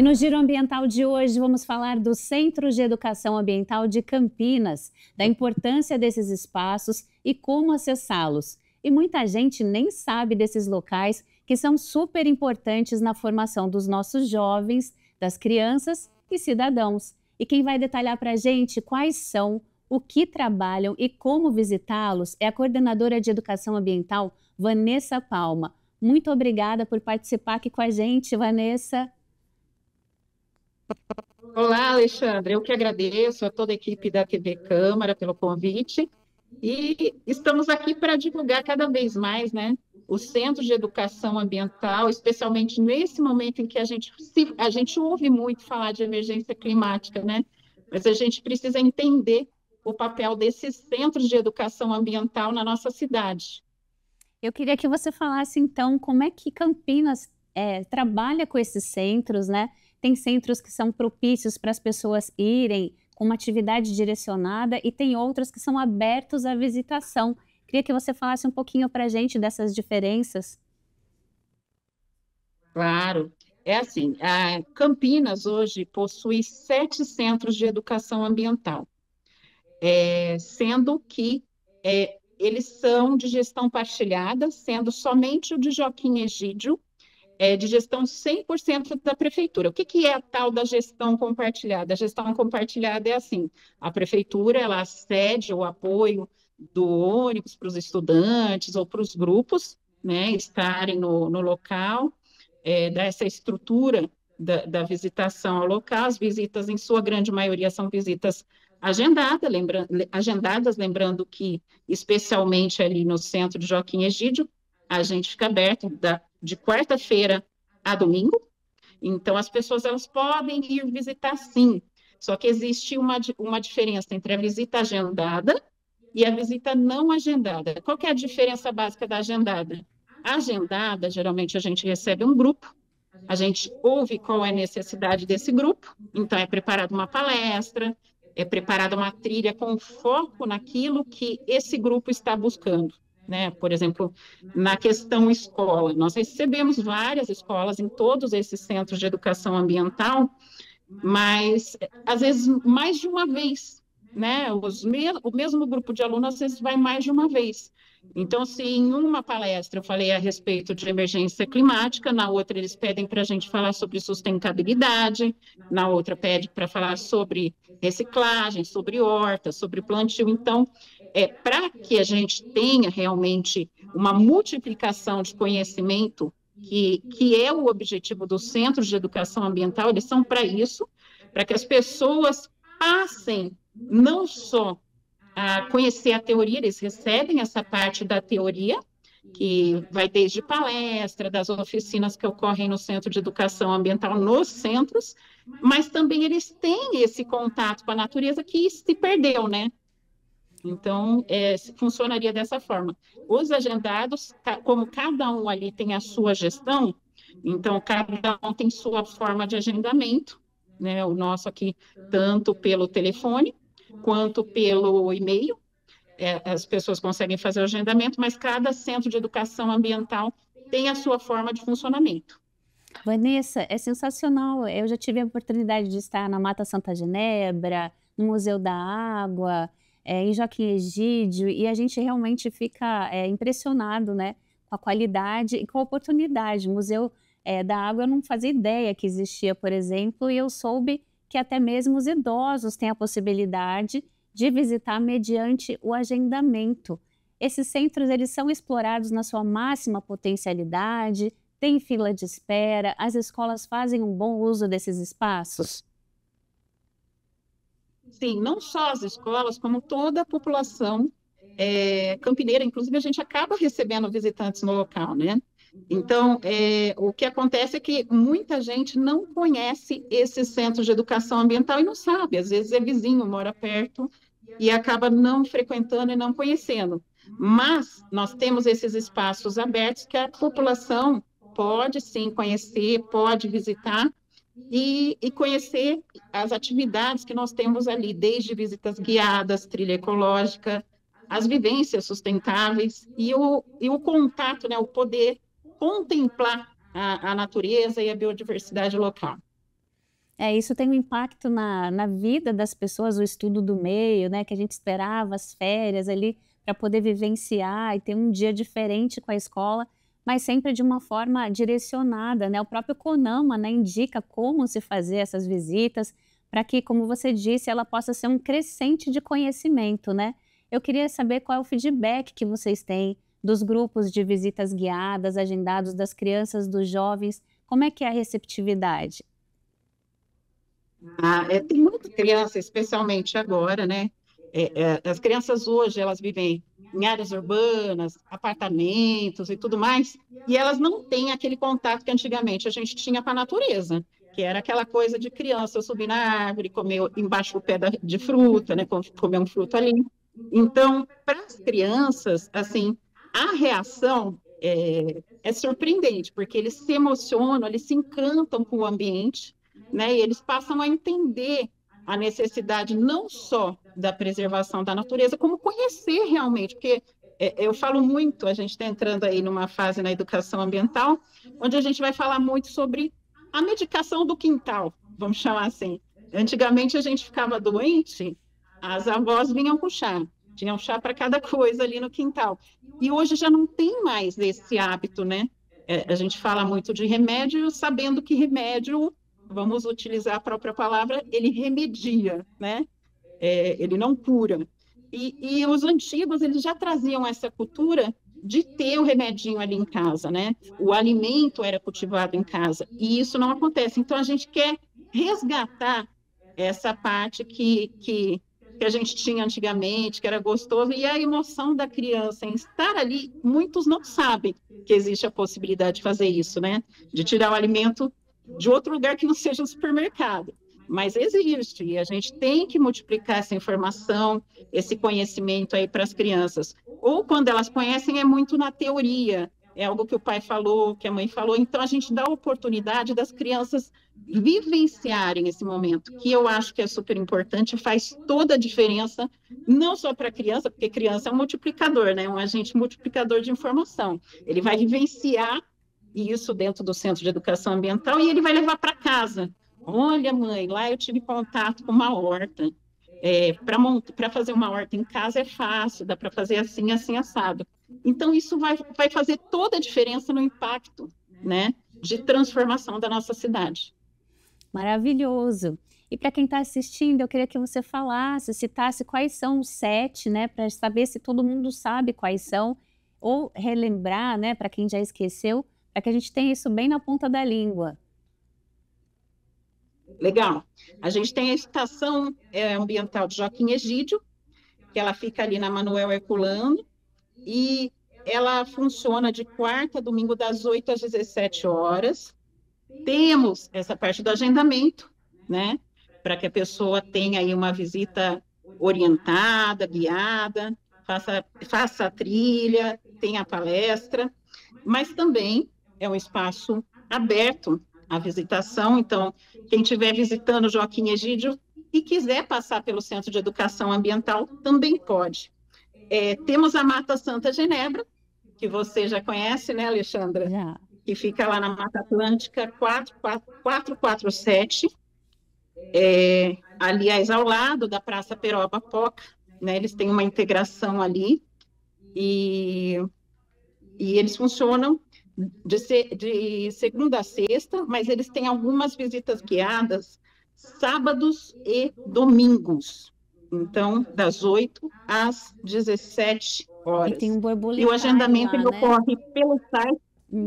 E no Giro Ambiental de hoje vamos falar dos Centros de Educação Ambiental de Campinas, da importância desses espaços e como acessá-los. E muita gente nem sabe desses locais que são super importantes na formação dos nossos jovens, das crianças e cidadãos. E quem vai detalhar para a gente quais são, o que trabalham e como visitá-los é a coordenadora de Educação Ambiental, Vanessa Palma. Muito obrigada por participar aqui com a gente, Vanessa. Olá, Alexandre. Eu que agradeço a toda a equipe da TV Câmara pelo convite e estamos aqui para divulgar cada vez mais, né, o Centro de Educação Ambiental, especialmente nesse momento em que a gente ouve muito falar de emergência climática, né, mas a gente precisa entender o papel desses centros de educação ambiental na nossa cidade. Eu queria que você falasse, então, como é que Campinas trabalha com esses centros, né? Tem centros que são propícios para as pessoas irem com uma atividade direcionada e tem outros que são abertos à visitação. Queria que você falasse um pouquinho para a gente dessas diferenças. Claro, é assim, a Campinas hoje possui 7 centros de educação ambiental, sendo que eles são de gestão partilhada, sendo somente o de Joaquim Egídio, de gestão 100% da prefeitura. O que é a tal da gestão compartilhada? A gestão compartilhada é assim, a prefeitura ela cede o apoio do ônibus para os estudantes ou para os grupos, né, estarem no local, dá essa estrutura da visitação ao local. As visitas, em sua grande maioria, são visitas agendadas, lembrando que, especialmente ali no centro de Joaquim Egídio, a gente fica aberto de quarta-feira a domingo, então as pessoas elas podem ir visitar sim, só que existe uma diferença entre a visita agendada e a visita não agendada. Qual que é a diferença básica da agendada? A agendada, geralmente a gente recebe um grupo, a gente ouve qual é a necessidade desse grupo, então é preparada uma palestra, é preparada uma trilha com foco naquilo que esse grupo está buscando, né? Por exemplo, na questão escola, nós recebemos várias escolas em todos esses centros de educação ambiental, mas às vezes mais de uma vez, né? O mesmo grupo de alunos às vezes vai mais de uma vez. Então, se em uma palestra eu falei a respeito de emergência climática, na outra eles pedem para a gente falar sobre sustentabilidade, na outra pede para falar sobre reciclagem, sobre horta, sobre plantio. Então, para que a gente tenha realmente uma multiplicação de conhecimento, que é o objetivo dos centros de educação ambiental, eles são para isso, para que as pessoas passem não só a conhecer a teoria, eles recebem essa parte da teoria, que vai desde palestra, das oficinas que ocorrem no Centro de Educação Ambiental, nos centros, mas também eles têm esse contato com a natureza que se perdeu, né? Então, funcionaria dessa forma. Os agendados, como cada um ali tem a sua gestão, então cada um tem sua forma de agendamento, né? O nosso aqui, tanto pelo telefone, quanto pelo e-mail, as pessoas conseguem fazer o agendamento, mas cada centro de educação ambiental tem a sua forma de funcionamento. Vanessa, é sensacional. Eu já tive a oportunidade de estar na Mata Santa Genebra, no Museu da Água, em Joaquim Egídio, e a gente realmente fica impressionado, né, com a qualidade e com a oportunidade. O Museu da Água eu não fazia ideia que existia, por exemplo, e eu soube que até mesmo os idosos têm a possibilidade de visitar mediante o agendamento. Esses centros eles são explorados na sua máxima potencialidade, tem fila de espera, as escolas fazem um bom uso desses espaços? Sim, não só as escolas, como toda a população campineira, inclusive a gente acaba recebendo visitantes no local, né? Então, o que acontece é que muita gente não conhece esses centros de educação ambiental e não sabe, às vezes é vizinho, mora perto e acaba não frequentando e não conhecendo. Mas nós temos esses espaços abertos que a população pode sim conhecer, pode visitar e conhecer as atividades que nós temos ali, desde visitas guiadas, trilha ecológica, as vivências sustentáveis e o contato, né, o poder contemplar a natureza e a biodiversidade local. Isso tem um impacto na vida das pessoas, o estudo do meio, né, que a gente esperava as férias ali para poder vivenciar e ter um dia diferente com a escola, mas sempre de uma forma direcionada, né. O próprio CONAMA, né, indica como se fazer essas visitas, para que, como você disse, ela possa ser um crescente de conhecimento, né. Eu queria saber qual é o feedback que vocês têm dos grupos de visitas guiadas, agendados, das crianças, dos jovens, como é que é a receptividade? Tem muita criança, especialmente agora, né? As crianças hoje, elas vivem em áreas urbanas, apartamentos e tudo mais, e elas não têm aquele contato que antigamente a gente tinha com a natureza, que era aquela coisa de criança subir na árvore, comer embaixo do pé de fruta, né? Comer um fruto ali. Então, para as crianças, assim, a reação é surpreendente, porque eles se emocionam, eles se encantam com o ambiente, né? E eles passam a entender a necessidade não só da preservação da natureza, como conhecer realmente, porque eu falo muito, a gente está entrando aí numa fase na educação ambiental, onde a gente vai falar muito sobre a medicação do quintal, vamos chamar assim. Antigamente a gente ficava doente, as avós vinham com chá, tinham chá para cada coisa ali no quintal. E hoje já não tem mais esse hábito, né? A gente fala muito de remédio, sabendo que remédio, vamos utilizar a própria palavra, ele remedia, né? Ele não cura. E os antigos, eles já traziam essa cultura de ter o remedinho ali em casa, né? O alimento era cultivado em casa, e isso não acontece. Então, a gente quer resgatar essa parte que a gente tinha antigamente, que era gostoso, e a emoção da criança em estar ali, muitos não sabem que existe a possibilidade de fazer isso, né? De tirar o alimento de outro lugar que não seja o supermercado. Mas existe, e a gente tem que multiplicar essa informação, esse conhecimento aí para as crianças. Ou quando elas conhecem, é muito na teoria, é algo que o pai falou, que a mãe falou, então a gente dá a oportunidade das crianças vivenciarem esse momento, que eu acho que é super importante, faz toda a diferença, não só para a criança, porque criança é um multiplicador, né? Um agente multiplicador de informação. Ele vai vivenciar isso dentro do Centro de Educação Ambiental e ele vai levar para casa. Olha, mãe, lá eu tive contato com uma horta. Para fazer uma horta em casa é fácil, dá para fazer assim, assim, assado. Então, isso vai fazer toda a diferença no impacto, né, de transformação da nossa cidade. Maravilhoso. E para quem está assistindo, eu queria que você falasse, citasse quais são os 7, né, para saber se todo mundo sabe quais são, ou relembrar, né, para quem já esqueceu, para que a gente tenha isso bem na ponta da língua. Legal. A gente tem a estação ambiental de Joaquim Egídio, que ela fica ali na Manuel Herculano, e ela funciona de quarta a domingo, das 8 às 17 horas. Temos essa parte do agendamento, né? Para que a pessoa tenha aí uma visita orientada, guiada, faça a trilha, tenha a palestra, mas também é um espaço aberto à visitação. Então, quem estiver visitando Joaquim Egídio e quiser passar pelo Centro de Educação Ambiental, também pode. Temos a Mata Santa Genebra, que você já conhece, né, Alexandra? Já. Que fica lá na Mata Atlântica 447, aliás, ao lado da Praça Peroba-Poca, né? Eles têm uma integração ali, e eles funcionam de segunda a sexta, mas eles têm algumas visitas guiadas sábados e domingos. Então, das 8 às 17 horas. E tem um borboletário e o agendamento lá, ele né? ocorre pelo site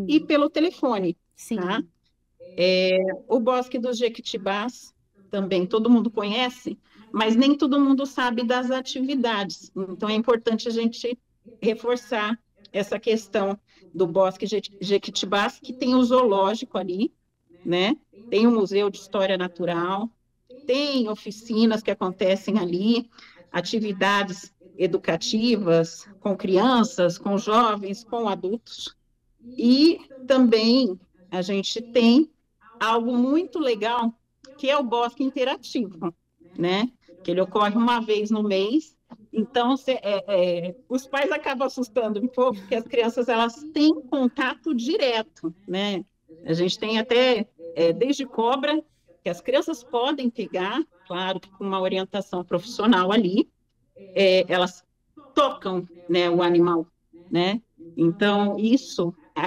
e pelo telefone. Sim. Tá? O Bosque dos Jequitibás, também todo mundo conhece, mas nem todo mundo sabe das atividades. Então, é importante a gente reforçar essa questão do Bosque Jequitibás, que tem o zoológico ali, né? Tem o Museu de História Natural, tem oficinas que acontecem ali, atividades educativas com crianças, com jovens, com adultos. E também a gente tem algo muito legal, que é o Bosque Interativo, né? Que ele ocorre uma vez no mês. Então, os pais acabam assustando um pouco, porque as crianças elas têm contato direto, né? A gente tem até desde cobra que as crianças podem pegar, claro, que com uma orientação profissional ali, elas tocam, né, o animal, né? Então,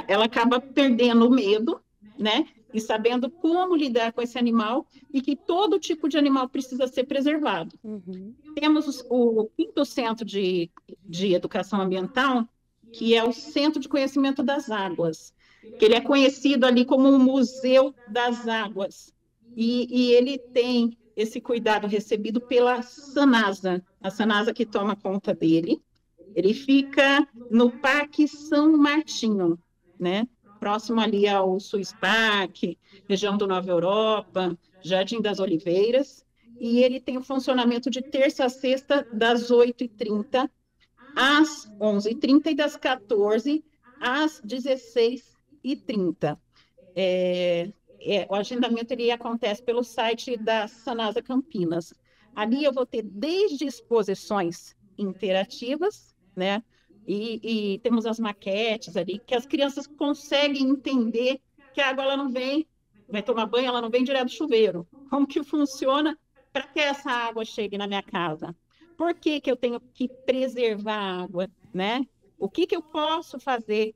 ela acaba perdendo o medo, né? E sabendo como lidar com esse animal e que todo tipo de animal precisa ser preservado. Uhum. Temos o 5º Centro de Educação Ambiental, que é o Centro de Conhecimento das Águas, que ele é conhecido ali como o Museu das Águas. E ele tem esse cuidado recebido pela Sanasa, a Sanasa que toma conta dele. Ele fica no Parque São Martinho, né? Próximo ali ao Swiss Park, região do Nova Europa, Jardim das Oliveiras, e ele tem o funcionamento de terça a sexta, das 8h30 às 11h30 e das 14h às 16h30. O agendamento ele acontece pelo site da Sanasa Campinas. Ali eu vou ter desde exposições interativas, né? E temos as maquetes ali, que as crianças conseguem entender que a água ela não vem, vai tomar banho, ela não vem direto do chuveiro. Como que funciona para que essa água chegue na minha casa? Por que que eu tenho que preservar a água, né? O que eu posso fazer?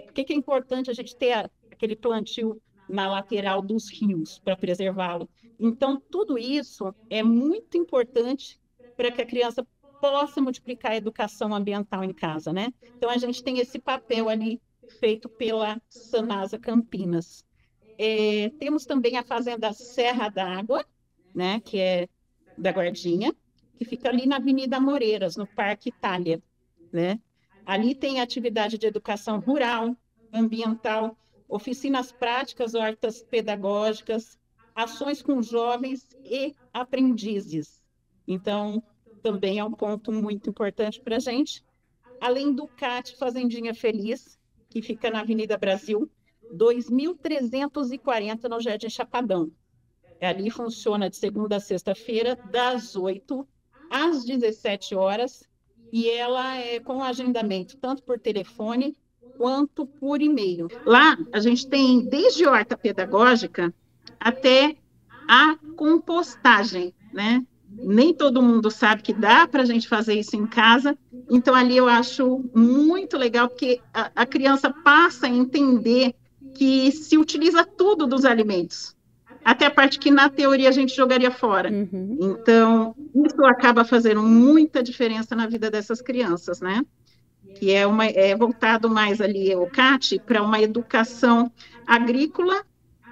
Por que é importante a gente ter aquele plantio na lateral dos rios para preservá-lo? Então, tudo isso é muito importante para que a criança possa multiplicar a educação ambiental em casa, né? Então, a gente tem esse papel ali feito pela Sanasa Campinas. Temos também a Fazenda Serra d'Água, né? Que é da Guardinha, que fica ali na Avenida Moreiras, no Parque Itália, né? Ali tem atividade de educação rural, ambiental, oficinas práticas, hortas pedagógicas, ações com jovens e aprendizes. Então, também é um ponto muito importante para a gente. Além do CAT Fazendinha Feliz, que fica na Avenida Brasil, 2340, no Jardim Chapadão. Ali funciona de segunda a sexta-feira, das 8 às 17 horas, e ela é com agendamento tanto por telefone quanto por e-mail. Lá a gente tem desde horta pedagógica até a compostagem, né? Nem todo mundo sabe que dá para a gente fazer isso em casa, então ali eu acho muito legal, porque a criança passa a entender que se utiliza tudo dos alimentos, até a parte que na teoria a gente jogaria fora. Uhum. Então, isso acaba fazendo muita diferença na vida dessas crianças, né? Que é voltado mais ali, o CAT, para uma educação agrícola,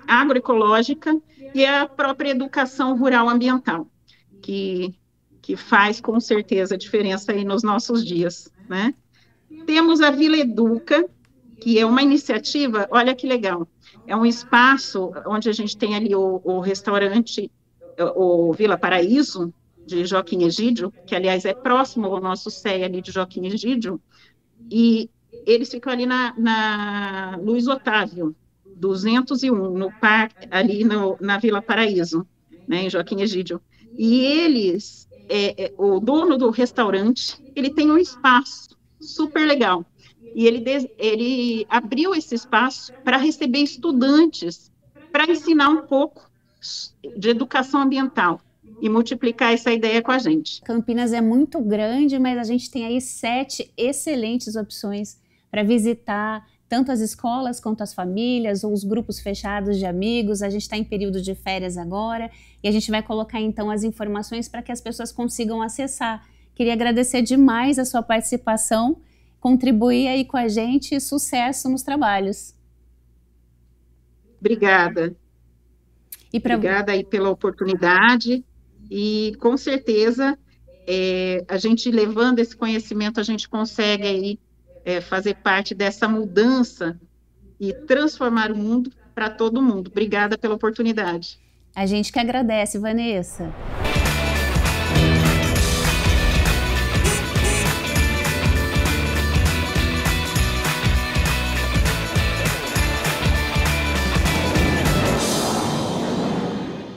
agroecológica e a própria educação rural ambiental, que faz com certeza diferença aí nos nossos dias, né? Temos a Vila Educa, que é uma iniciativa, olha que legal, é um espaço onde a gente tem ali o restaurante, o Vila Paraíso, de Joaquim Egídio, que, aliás, é próximo ao nosso CEA ali de Joaquim Egídio, e eles ficam ali na Luiz Otávio, 201, no parque, ali na Vila Paraíso, né, em Joaquim Egídio. E eles, o dono do restaurante, ele tem um espaço super legal, e ele abriu esse espaço para receber estudantes, para ensinar um pouco de educação ambiental e multiplicar essa ideia com a gente. Campinas é muito grande, mas a gente tem aí 7 excelentes opções para visitar, tanto as escolas quanto as famílias, ou os grupos fechados de amigos. A gente está em período de férias agora, e a gente vai colocar então as informações para que as pessoas consigam acessar. Queria agradecer demais a sua participação, contribuir aí com a gente, e sucesso nos trabalhos. Obrigada. Obrigada aí pela oportunidade, e com certeza a gente levando esse conhecimento, a gente consegue aí fazer parte dessa mudança e transformar o mundo para todo mundo. Obrigada pela oportunidade. A gente que agradece, Vanessa.